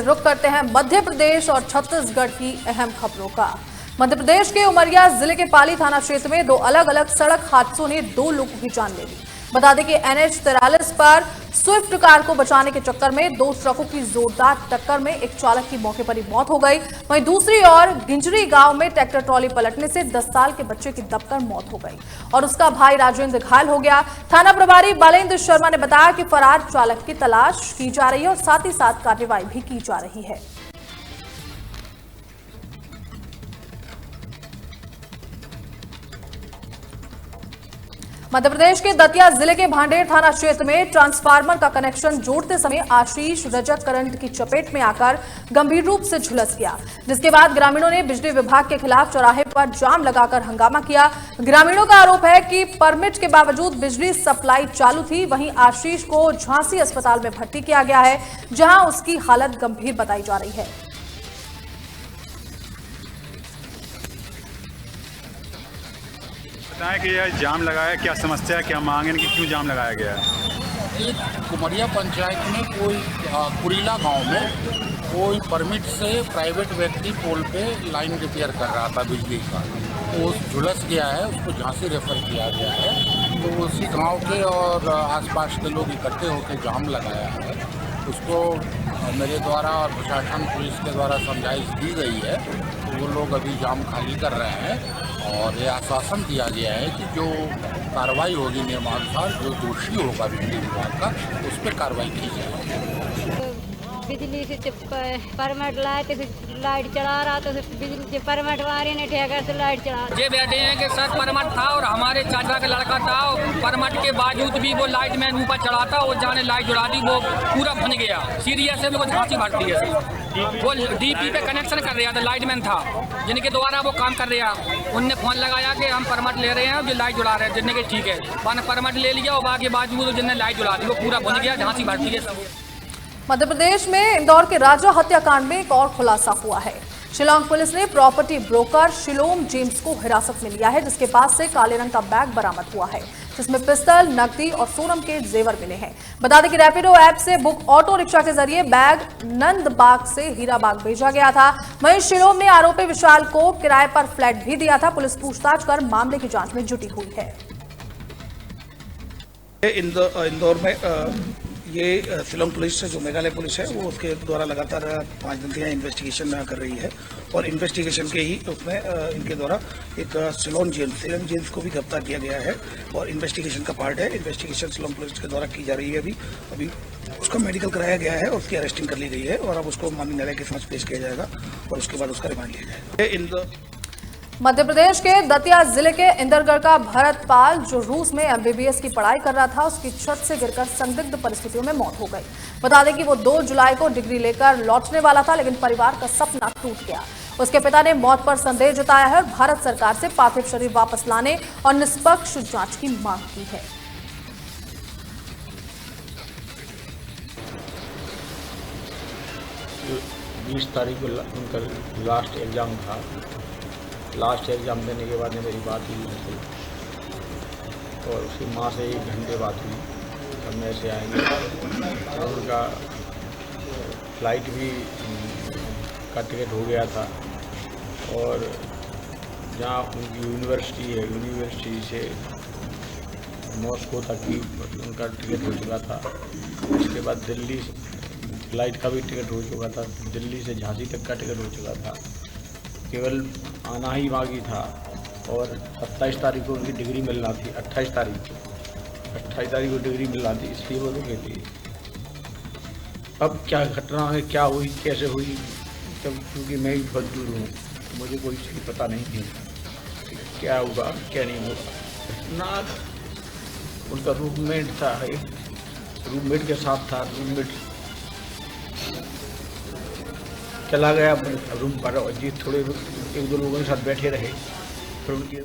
रुख करते हैं मध्य प्रदेश और छत्तीसगढ़ की अहम खबरों का। मध्य प्रदेश के उमरिया जिले के पाली थाना क्षेत्र में दो अलग अलग सड़क हादसों ने 2 लोगों की जान ले ली। बता दें कि NH43 पर स्विफ्ट कार को बचाने के चक्कर में 2 ट्रकों की जोरदार टक्कर में एक चालक की मौके पर ही मौत हो गई। वहीं दूसरी ओर गिंजरी गांव में ट्रैक्टर ट्रॉली पलटने से 10 साल के बच्चे की दबकर मौत हो गई और उसका भाई राजेंद्र घायल हो गया। थाना प्रभारी बालेंद्र शर्मा ने बताया कि फरार चालक की तलाश की जा रही है और साथ ही साथ कार्रवाई भी की जा रही है। मध्य प्रदेश के दतिया जिले के भांडेर थाना क्षेत्र में ट्रांसफार्मर का कनेक्शन जोड़ते समय आशीष रजक करंट की चपेट में आकर गंभीर रूप से झुलस गया, जिसके बाद ग्रामीणों ने बिजली विभाग के खिलाफ चौराहे पर जाम लगाकर हंगामा किया। ग्रामीणों का आरोप है कि परमिट के बावजूद बिजली सप्लाई चालू थी। वहीं आशीष को झांसी अस्पताल में भर्ती किया गया है, जहां उसकी हालत गंभीर बताई जा रही है। बताएं कि यह जाम लगाया, क्या समस्या है, क्या मांग है, कि क्यों जाम लगाया गया है? एक उमरिया पंचायत में कोई कुरीला गांव में कोई परमिट से प्राइवेट व्यक्ति पोल पे लाइन रिपेयर कर रहा था बिजली का, तो झुलस गया है, उसको झांसी रेफर किया गया है। तो उसी गांव के और आसपास के लोग इकट्ठे होकर जाम लगाया है। उसको मेरे द्वारा और प्रशासन पुलिस के द्वारा समझाइश दी गई है, तो वो लोग अभी जाम खाली कर रहे हैं और ये आश्वासन दिया गया है कि जो कार्रवाई होगी नियमानुसार, जो दोषी होगा बिजली विभाग का, उस पर कार्रवाई की जाएगी। बिजली से परमिट लाए थे, लाइट चला रहा तो बिजली से परमिट वाले ने ठेकर से लाइट चला। ये बैठे हैं कि सर परमिट था और हमारे चाचा का लड़का था, परमिट के बावजूद भी वो लाइट मैन ऊपर चढ़ाता और जाने लाइट जुड़ा दी, वो पूरा बन गया। सीरियस है, वो झांसी भरती है। वो DP पे कनेक्शन कर रहा था, लाइटमैन था जिनके द्वारा वो काम कर रहा। उनने फोन लगाया कि हम परमिट ले रहे हैं, जो लाइट जुड़ा रहे हैं, जिनने के ठीक है, मैंने परमिट ले लिया और बाकी बावजूद जिनने लाइट जुड़ा दी, वो पूरा बन गया, झांसी भरती है। मध्य प्रदेश में इंदौर के राजा हत्याकांड में एक और खुलासा हुआ है। शिलांग पुलिस ने प्रॉपर्टी ब्रोकर शिलोम जेम्स को हिरासत में लिया है, जिसके पास से काले रंग का बैग बरामद हुआ है, जिसमें पिस्टल, नकदी और सोनम के जेवर मिले हैं। बता दें कि रैपिडो ऐप से बुक ऑटो रिक्शा के जरिए बैग नंदबाग से हीराबाग भेजा गया था। वहीं शिलोम ने आरोपी विशाल को किराए पर फ्लैट भी दिया था। पुलिस पूछताछ कर मामले की जांच में जुटी हुई है। इंदौर में ये शिलोंग पुलिस जो मेघालय पुलिस है, वो उसके द्वारा लगातार 5 दिन से यहाँ इन्वेस्टिगेशन कर रही है और इन्वेस्टिगेशन के ही उसमें इनके द्वारा एक शिलोंग जेम्स को भी गिरफ्तार किया गया है और इन्वेस्टिगेशन का पार्ट है। इन्वेस्टिगेशन शिलोंग पुलिस के द्वारा की जा रही है। अभी उसका मेडिकल कराया गया है और उसकी अरेस्टिंग कर ली गई है और अब उसको माननीय न्यायालय के समक्ष पेश किया जाएगा और उसके बाद उसका रिमांड लिया जाएगा। मध्य प्रदेश के दतिया जिले के इंदरगढ़ का भरत पाल, जो रूस में MBBS की पढ़ाई कर रहा था, उसकी छत से गिरकर संदिग्ध परिस्थितियों में मौत हो गई। बता दें कि वो 2 जुलाई को डिग्री लेकर लौटने वाला था, लेकिन परिवार का सपना टूट गया। उसके पिता ने मौत पर संदेह जताया है और भारत सरकार से पार्थिव शरीर वापस लाने और निष्पक्ष जांच की मांग की है। 20 तारीख को उनका लास्ट एग्ज़ाम था। लास्ट एग्ज़ाम देने के बाद मेरी बात हुई उनसे और उसकी माँ से 1 घंटे बात हुई, तब मैं से आएंगे। उनका फ्लाइट भी का टिकट हो गया था और जहाँ उनकी यूनिवर्सिटी है, यूनिवर्सिटी से मॉस्को तक की उनका टिकट हो चुका था। उसके बाद दिल्ली फ्लाइट का भी टिकट हो चुका था, दिल्ली से झांसी तक का टिकट हो चुका था। केवल आना ही बाकी था और 27 तारीख को उनकी डिग्री मिलना थी। 28 तारीख को डिग्री मिलना थी, इसलिए वो रुके थे। अब क्या घटना है, क्या हुई, कैसे हुई, तब क्योंकि मैं ही बहुत दूर हूँ, तो मुझे कोई चीज़ पता नहीं थी क्या होगा क्या नहीं होगा ना। उनका रूममेट था, रूममेट के साथ था, रूममेट चला गया रूम पर और जी थोड़े 1-2 लोगों के साथ बैठे रहे। फिर उनकी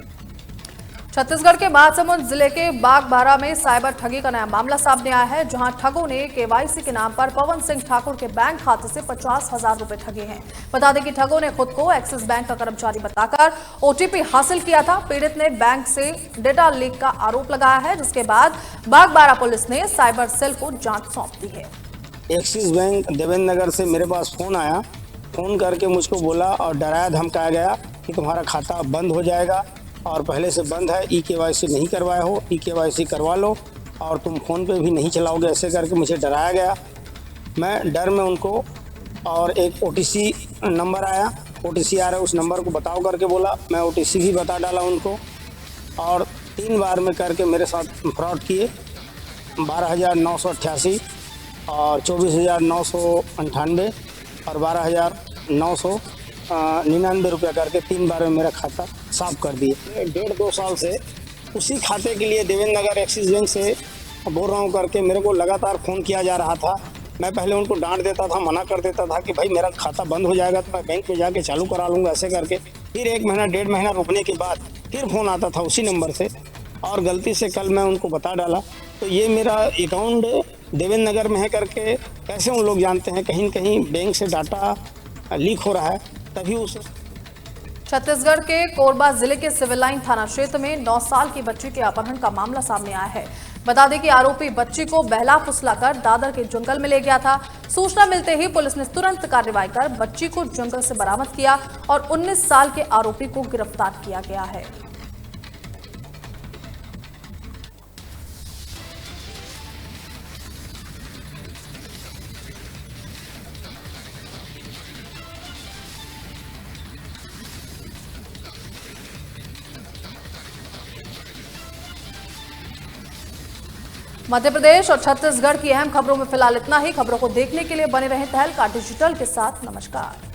छत्तीसगढ़ के महासमुंद जिले के बागबारा में साइबर ठगी का नया मामला सामने आया है, जहां ठगों ने KYC के नाम पर पवन सिंह ठाकुर के बैंक खाते से 50,000 रुपए ठगे हैं। बता दें कि ठगों ने खुद को एक्सिस बैंक का कर्मचारी बताकर OTP हासिल किया था। पीड़ित ने बैंक से डेटा लीक का आरोप लगाया है, जिसके बाद बागबारा पुलिस ने साइबर सेल को जांच सौंप दी है। एक्सिस बैंक देवेंद्र नगर से मेरे पास फ़ोन आया। फ़ोन करके मुझको बोला और डराया धमकाया गया कि तुम्हारा खाता बंद हो जाएगा और पहले से बंद है, EKYC नहीं करवाए हो, EKYC करवा लो और तुम फ़ोन पे भी नहीं चलाओगे, ऐसे करके मुझे डराया गया। मैं डर में उनको और एक OTC नंबर आया, OTC आ रहा है, उस नंबर को बताओ करके बोला। मैं OTC भी बता डाला उनको और 3 बार में करके मेरे साथ फ्रॉड किए। 12,988 और 24,998 और 12,999 रुपया करके 3 बार में मेरा खाता साफ कर दिए। 1.5-2 साल से उसी खाते के लिए देवेंद्र नगर एक्सिस बैंक से बोल रहा हूँ करके मेरे को लगातार फ़ोन किया जा रहा था। मैं पहले उनको डांट देता था, मना कर देता था कि भाई मेरा खाता बंद हो जाएगा तो मैं बैंक में जाके चालू करा लूँगा, ऐसे करके। फिर 1 महीना 1.5 महीना रुकने के बाद फिर फ़ोन आता था उसी नंबर से और गलती से कल मैं उनको बता डाला। तो ये मेरा अकाउंट देवेंद्र नगर में है करके कैसे उन लोग जानते हैं? कहीं न कहीं बैंक से डाटा लीक हो रहा है, तभी उस छत्तीसगढ़ के कोरबा जिले के सिविल लाइन थाना क्षेत्र में 9 साल की बच्ची के अपहरण का मामला सामने आया है। बता दें कि आरोपी बच्ची को बहला फुसलाकर दादर के जंगल में ले गया था। सूचना मिलते ही पुलिस ने तुरंत कार्रवाई कर बच्ची को जंगल से बरामद किया और 19 साल के आरोपी को गिरफ्तार किया गया है। मध्य प्रदेश और छत्तीसगढ़ की अहम खबरों में फिलहाल इतना ही। खबरों को देखने के लिए बने रहें तहलका डिजिटल के साथ। नमस्कार।